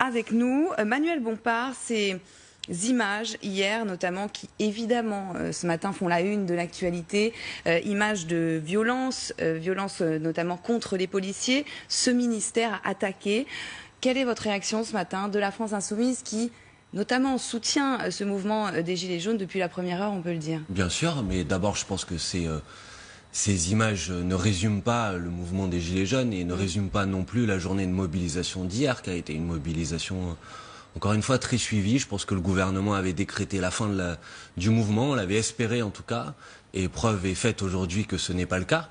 avec nous. Manuel Bompard, ces images hier notamment qui évidemment ce matin font la une de l'actualité, images de violence, notamment contre les policiers, ce ministère attaqué. Quelle est votre réaction ce matin de la France Insoumise qui notamment soutient ce mouvement des Gilets jaunes depuis la première heure, on peut le dire? Bien sûr, mais d'abord je pense que ces images ne résument pas le mouvement des Gilets jaunes et ne résument pas non plus la journée de mobilisation d'hier, qui a été une mobilisation, encore une fois, très suivie. Je pense que le gouvernement avait décrété la fin du mouvement, on l'avait espéré en tout cas, et preuve est faite aujourd'hui que ce n'est pas le cas.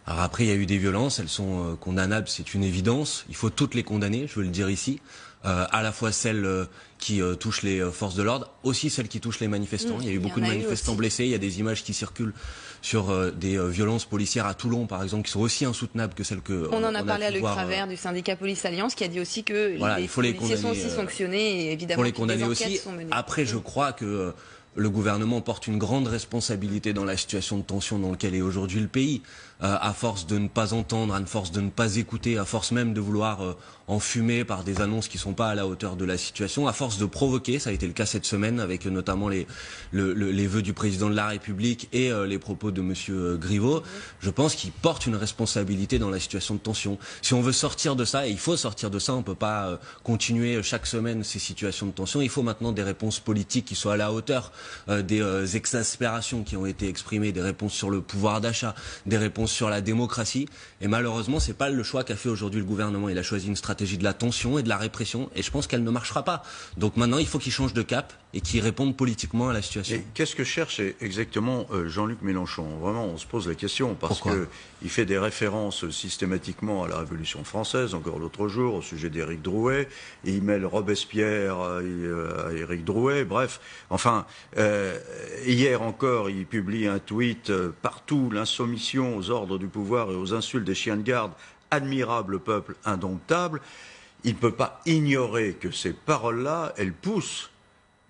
Alors après, il y a eu des violences, elles sont condamnables, c'est une évidence. Il faut toutes les condamner, je veux le dire ici. À la fois celles qui touchent les forces de l'ordre, aussi celles qui touchent les manifestants. Il y a eu beaucoup de manifestants blessés, il y a des images qui circulent sur des violences policières à Toulon, par exemple, qui sont aussi insoutenables que celles que on en a parlé à Luc Travers du syndicat Police Alliance, qui a dit aussi que voilà, les policiers sont aussi sanctionnés et évidemment les condamner des enquêtes aussi. sont menées. Après, je crois que le gouvernement porte une grande responsabilité dans la situation de tension dans laquelle est aujourd'hui le pays. À force de ne pas entendre, à force de ne pas écouter, à force même de vouloir enfumer par des annonces qui ne sont pas à la hauteur de la situation, à force de provoquer, ça a été le cas cette semaine avec notamment les vœux du président de la République et les propos de monsieur Griveaux, je pense qu'il porte une responsabilité dans la situation de tension. Si on veut sortir de ça, et il faut sortir de ça, on ne peut pas continuer chaque semaine ces situations de tension, il faut maintenant des réponses politiques qui soient à la hauteur des exaspérations qui ont été exprimées, des réponses sur le pouvoir d'achat, des réponses sur la démocratie, et malheureusement c'est pas le choix qu'a fait aujourd'hui le gouvernement. Il a choisi une stratégie de la tension et de la répression, et je pense qu'elle ne marchera pas. Donc maintenant il faut qu'il change de cap et qu'il réponde politiquement à la situation. Et qu'est-ce que cherche exactement Jean-Luc Mélenchon? Vraiment, on se pose la question, parce qu'il fait des références systématiquement à la Révolution française, encore l'autre jour, au sujet d'Éric Drouet, et il mêle Robespierre à Éric Drouet, bref. Enfin, hier encore, il publie un tweet partout, l'insoumission aux ordres du pouvoir et aux insultes des chiens de garde, admirable peuple indomptable. Il ne peut pas ignorer que ces paroles-là, elles poussent,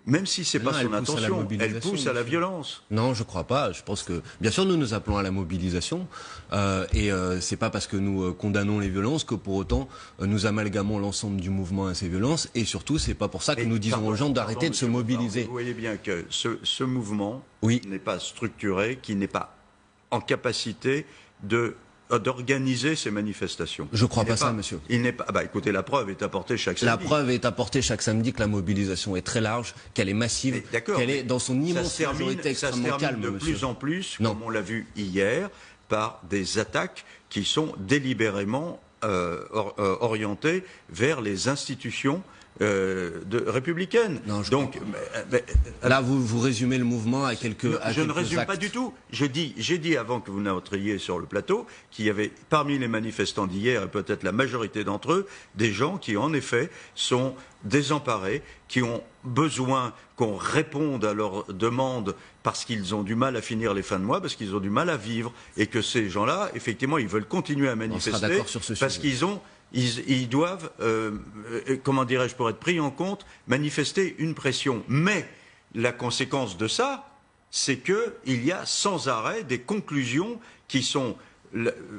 même si ce n'est pas son intention, elles poussent à la violence. Non, je ne crois pas. Je pense que, bien sûr, nous appelons à la mobilisation. Et ce n'est pas parce que nous condamnons les violences que pour autant nous amalgamons l'ensemble du mouvement à ces violences. Et surtout, ce n'est pas pour ça que nous disons aux gens d'arrêter de se mobiliser. Vous voyez bien que ce mouvement n'est pas structuré, qui n'est pas en capacité d'organiser ces manifestations. Je ne crois pas ça, monsieur. Il n'est pas. Bah, écoutez, la preuve est apportée chaque samedi. La preuve est apportée chaque samedi que la mobilisation est très large, qu'elle est massive, qu'elle est dans son immense majorité extrêmement calme, de plus en plus, comme on l'a vu hier, par des attaques qui sont délibérément orientées vers les institutions républicaine. Non, donc, là, vous résumez le mouvement à quelques actes. Je ne résume pas du tout. J'ai dit avant que vous n'entriez sur le plateau qu'il y avait parmi les manifestants d'hier, et peut-être la majorité d'entre eux, des gens qui en effet sont désemparés, qui ont besoin qu'on réponde à leurs demandes parce qu'ils ont du mal à finir les fins de mois, parce qu'ils ont du mal à vivre, et que ces gens-là, effectivement, ils veulent continuer à manifester parce ils doivent, comment dirais-je, pour être pris en compte, manifester une pression. Mais la conséquence de ça, c'est qu'il y a sans arrêt des conclusions qui sont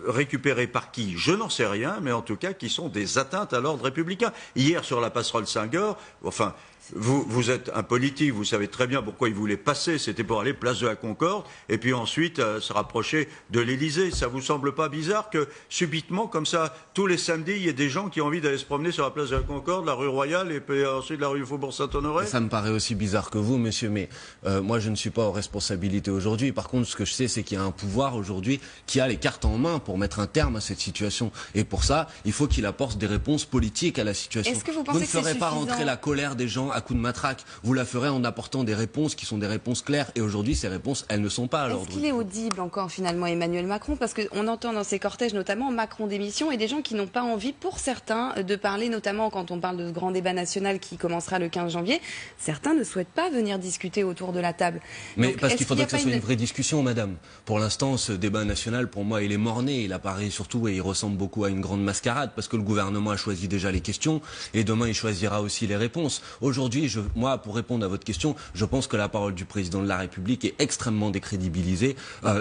récupérées par qui? Je n'en sais rien, mais en tout cas qui sont des atteintes à l'ordre républicain. Hier, sur la passerelle Senghor, enfin, vous êtes un politique, vous savez très bien pourquoi il voulait passer, c'était pour aller place de la Concorde, et puis ensuite se rapprocher de l'Élysée. Ça vous semble pas bizarre que, subitement, comme ça, tous les samedis, il y ait des gens qui ont envie d'aller se promener sur la place de la Concorde, la rue Royale, et puis ensuite la rue Faubourg Saint-Honoré? Ça me paraît aussi bizarre que vous, monsieur, mais moi je ne suis pas aux responsabilités aujourd'hui. Par contre, ce que je sais, c'est qu'il y a un pouvoir aujourd'hui qui a les cartes en main pour mettre un terme à cette situation. Et pour ça, il faut qu'il apporte des réponses politiques à la situation. Est-ce que vous pensez ne ferez pas rentrer la colère des gens à coups de matraque. Vous la ferez en apportant des réponses qui sont des réponses claires. Et aujourd'hui, ces réponses, elles ne sont pas à l'ordre. Est-ce qu'il est audible encore finalement Emmanuel Macron? Parce qu'on entend dans ces cortèges notamment Macron démission et des gens qui n'ont pas envie, pour certains, de parler, notamment quand on parle de ce grand débat national qui commencera le 15 janvier. Certains ne souhaitent pas venir discuter autour de la table. Mais donc, parce qu'il faudrait que ce soit une vraie discussion, madame. Pour l'instant, ce débat national, pour moi, il est mort-né. Il apparaît surtout et il ressemble beaucoup à une grande mascarade parce que le gouvernement a choisi déjà les questions et demain, il choisira aussi les réponses. Aujourd'hui, aujourd'hui, moi, pour répondre à votre question, je pense que la parole du président de la République est extrêmement décrédibilisée,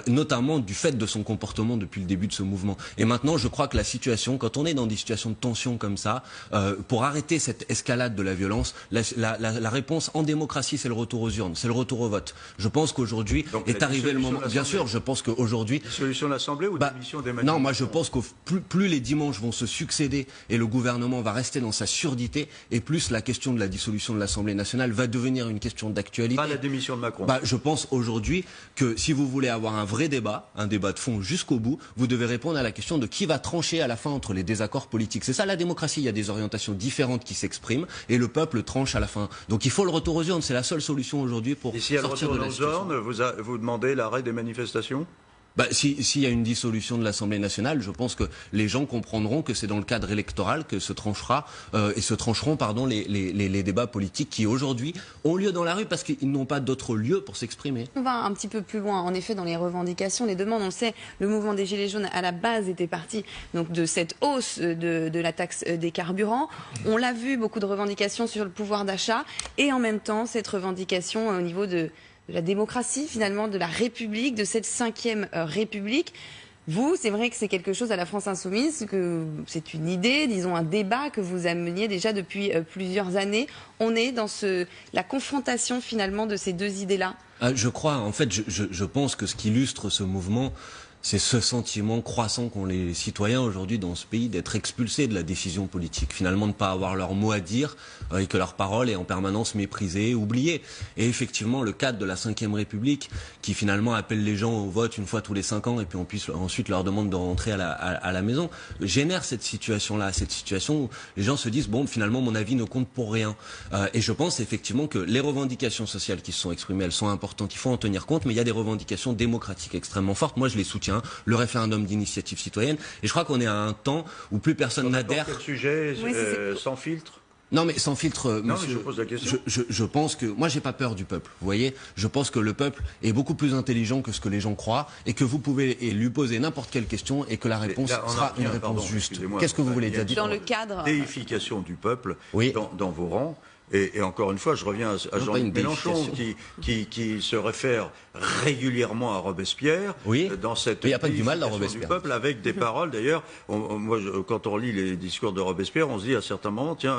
notamment du fait de son comportement depuis le début de ce mouvement. Et maintenant, je crois que la situation, quand on est dans des situations de tension comme ça, pour arrêter cette escalade de la violence, la réponse en démocratie, c'est le retour aux urnes, c'est le retour au vote. Je pense qu'aujourd'hui est arrivé le moment. Bien sûr, je pense qu'aujourd'hui. Dissolution de l'Assemblée ou démission des Non, moi je pense que plus les dimanches vont se succéder et le gouvernement va rester dans sa surdité, et plus la question de la dissolution de l'Assemblée nationale va devenir une question d'actualité. Pas la démission de Macron. Je pense aujourd'hui que si vous voulez avoir un vrai débat, un débat de fond jusqu'au bout, vous devez répondre à la question de qui va trancher à la fin entre les désaccords politiques. C'est ça la démocratie, il y a des orientations différentes qui s'expriment et le peuple tranche à la fin. Donc il faut le retour aux urnes, c'est la seule solution aujourd'hui pour sortir de la situation. Vous demandez l'arrêt des manifestations ? S'il y a une dissolution de l'Assemblée nationale, je pense que les gens comprendront que c'est dans le cadre électoral que se trancheront les débats politiques qui aujourd'hui ont lieu dans la rue parce qu'ils n'ont pas d'autre lieu pour s'exprimer. On va un petit peu plus loin, en effet, dans les revendications, les demandes. On le sait, le mouvement des Gilets jaunes à la base était parti donc de cette hausse de la taxe des carburants. On l'a vu, beaucoup de revendications sur le pouvoir d'achat et en même temps cette revendication au niveau de la démocratie, finalement, de la République, de cette 5e République. Vous, c'est vrai que c'est quelque chose à la France Insoumise, que c'est une idée, disons un débat que vous ameniez déjà depuis plusieurs années. On est dans la confrontation, finalement, de ces deux idées-là. Je crois, en fait, je pense que ce qui illustre ce mouvement, c'est ce sentiment croissant qu'ont les citoyens aujourd'hui dans ce pays d'être expulsés de la décision politique, finalement de ne pas avoir leur mot à dire et que leur parole est en permanence méprisée, oubliée. Et effectivement, le cadre de la 5e République, qui finalement appelle les gens au vote une fois tous les 5 ans et puis on puisse ensuite leur demande de rentrer à la maison, génère cette situation-là, cette situation où les gens se disent, bon, finalement, mon avis ne compte pour rien. Et je pense effectivement que les revendications sociales qui se sont exprimées, elles sont importantes, il faut en tenir compte, mais il y a des revendications démocratiques extrêmement fortes. Moi, je les soutiens. Le référendum d'initiative citoyenne. Et je crois qu'on est à un temps où plus personne n'adhère. Quel sujet sans filtre? Non, mais sans filtre, non, monsieur, mais je pose la question. Je pense que, moi j'ai pas peur du peuple, vous voyez. Je pense que le peuple est beaucoup plus intelligent que ce que les gens croient et que vous pouvez lui poser n'importe quelle question et que la réponse sera une réponse juste. Qu'est-ce que vous voulez dire? Dans le cadre déification du peuple oui. dans vos rangs. Et encore une fois, je reviens à Jean-Luc Mélenchon qui se réfère régulièrement à Robespierre dans cette il n'y a pas que du mal dans Robespierre. Du peuple avec des paroles. D'ailleurs, quand on lit les discours de Robespierre, on se dit à certains moments, tiens,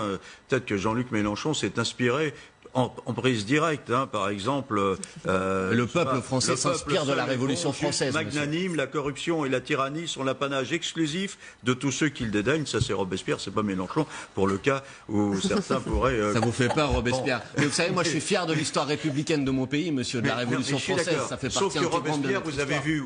peut-être que Jean-Luc Mélenchon s'est inspiré en prise directe, par exemple. Le peuple français s'inspire de la Révolution française. Magnanime, la corruption et la tyrannie sont l'apanage exclusif de tous ceux qui le dédaignent. Ça, c'est Robespierre, c'est pas Mélenchon. Pour le cas où certains pourraient. Ça vous fait peur, Robespierre? Mais vous savez, moi, je suis fier de l'histoire républicaine de mon pays, monsieur, de la Révolution française. Ça fait partie intégrante de Robespierre, vous avez vu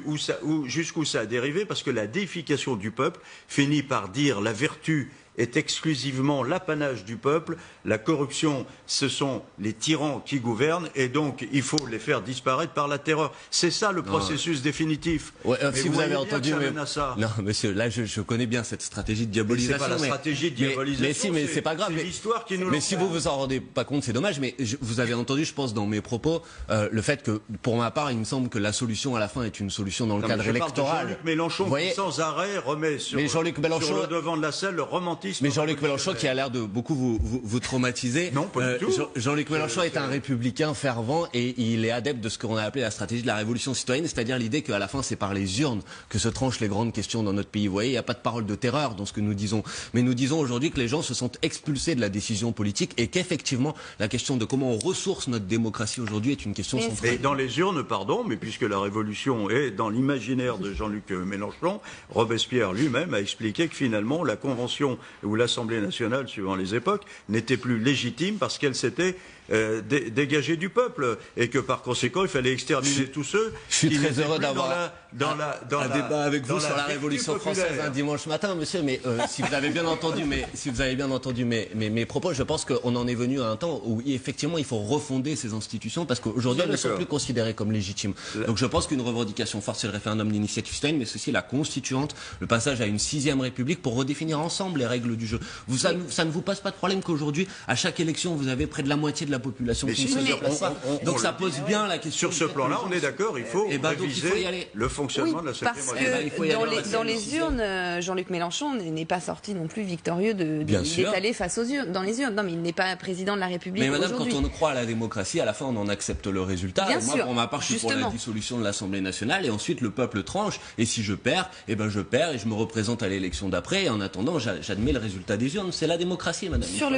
jusqu'où ça a dérivé, parce que la déification du peuple finit par dire la vertu est exclusivement l'apanage du peuple, la corruption, ce sont les tyrans qui gouvernent, et donc il faut les faire disparaître par la terreur. C'est ça le processus définitif. Ouais, si vous avez entendu, non, monsieur, là je connais bien cette stratégie de diabolisation. C'est pas la stratégie de diabolisation. Mais c'est pas grave. C'est l'histoire qui nous. Mais si vous vous en rendez pas compte, c'est dommage. Mais vous avez entendu, je pense, dans mes propos, le fait que, pour ma part, il me semble que la solution à la fin est une solution dans le cadre électoral. Jean-Luc Mélenchon qui sans arrêt remet sur le devant de la scène le romantisme. Mais Jean-Luc Mélenchon qui a l'air de beaucoup vous traumatiser. Non, pas du tout. Jean-Luc Mélenchon est un républicain fervent et il est adepte de ce qu'on a appelé la stratégie de la révolution citoyenne, c'est-à-dire l'idée qu'à la fin c'est par les urnes que se tranchent les grandes questions dans notre pays. Vous voyez, il n'y a pas de parole de terreur dans ce que nous disons. Mais nous disons aujourd'hui que les gens se sont expulsés de la décision politique et qu'effectivement la question de comment on ressource notre démocratie aujourd'hui est une question centrale. Et dans les urnes, pardon, mais puisque la révolution est dans l'imaginaire de Jean-Luc Mélenchon, Robespierre lui-même a expliqué que finalement la Convention ou l'Assemblée nationale, suivant les époques, n'était plus légitime parce qu'elle s'était dégagée du peuple et que par conséquent il fallait exterminer tous ceux. Je suis très heureux d'avoir un débat avec vous sur la Révolution française un dimanche matin, monsieur. Mais si vous avez bien entendu, mes propos, je pense qu'on en est venu à un temps où effectivement il faut refonder ces institutions parce qu'aujourd'hui elles ne sont plus considérées comme légitimes. Donc je pense qu'une revendication forte c'est le référendum d'initiative citoyenne, mais ceci la constituante, le passage à une 6e République pour redéfinir ensemble les règles règles du jeu. Ça ne vous pose pas de problème qu'aujourd'hui, à chaque élection, vous avez près de la moitié de la population qui ne se déplace pas. Donc ça pose bien la question. Sur ce plan-là, on est d'accord, il faut réviser le fonctionnement de la parce que dans les urnes, Jean-Luc Mélenchon n'est pas sorti non plus victorieux d'étaler face aux urnes, dans les urnes. Non, mais il n'est pas président de la République aujourd'hui. Mais madame, quand on croit à la démocratie, à la fin, on en accepte le résultat. Bien moi, sûr, pour ma part, je suis pour la dissolution de l'Assemblée nationale et ensuite le peuple tranche. Et si je perds, je perds et je me représente à l'élection d'après. Et en attendant, j'admets le résultat des urnes. C'est la démocratie, madame. Sur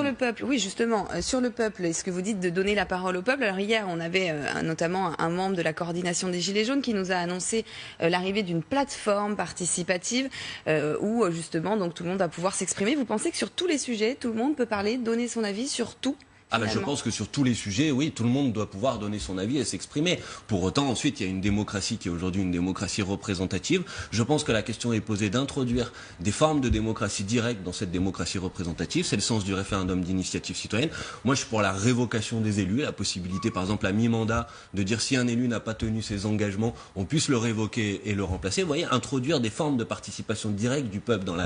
le peuple, oui, justement, sur le peuple, est-ce que vous dites de donner la parole au peuple? Alors hier, on avait notamment un membre de la coordination des Gilets jaunes qui nous a annoncé l'arrivée d'une plateforme participative où justement donc tout le monde va pouvoir s'exprimer. Vous pensez que sur tous les sujets, tout le monde peut parler, donner son avis sur tout? Je pense que sur tous les sujets, oui, tout le monde doit pouvoir donner son avis et s'exprimer. Pour autant, ensuite, il y a une démocratie qui est aujourd'hui une démocratie représentative. Je pense que la question est posée d'introduire des formes de démocratie directe dans cette démocratie représentative. C'est le sens du référendum d'initiative citoyenne. Moi, je suis pour la révocation des élus, la possibilité, par exemple, à mi-mandat, de dire si un élu n'a pas tenu ses engagements, on puisse le révoquer et le remplacer. Vous voyez, introduire des formes de participation directe du peuple dans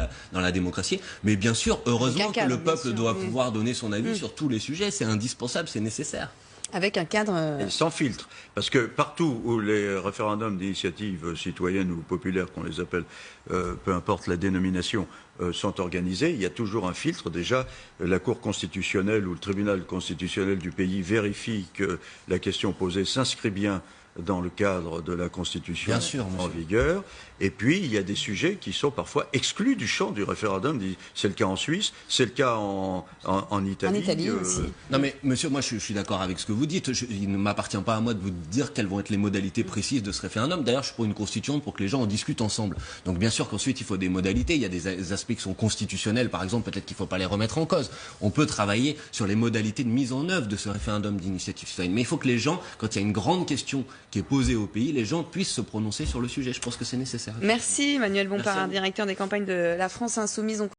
la démocratie. Mais bien sûr, heureusement que le peuple doit pouvoir donner son avis sur tous les sujets. C'est indispensable, c'est nécessaire. Avec un cadre... Et sans filtre. Parce que partout où les référendums d'initiative citoyenne ou populaire, qu'on les appelle, peu importe la dénomination, sont organisés, il y a toujours un filtre. Déjà, la Cour constitutionnelle ou le tribunal constitutionnel du pays vérifie que la question posée s'inscrit bien dans le cadre de la Constitution en vigueur. Et puis, il y a des sujets qui sont parfois exclus du champ du référendum. C'est le cas en Suisse, c'est le cas en Italie. En Italie aussi. Non mais, monsieur, moi je suis d'accord avec ce que vous dites. Il ne m'appartient pas à moi de vous dire quelles vont être les modalités précises de ce référendum. D'ailleurs, je suis pour une constituante pour que les gens en discutent ensemble. Donc bien sûr qu'ensuite, il faut des modalités. Il y a des aspects qui sont constitutionnels, par exemple, peut-être qu'il ne faut pas les remettre en cause. On peut travailler sur les modalités de mise en œuvre de ce référendum d'initiative citoyenne. Mais il faut que les gens, quand il y a une grande question qui est posée au pays, les gens puissent se prononcer sur le sujet. Je pense que c'est nécessaire. Merci Manuel Bompard, directeur des campagnes de la France Insoumise.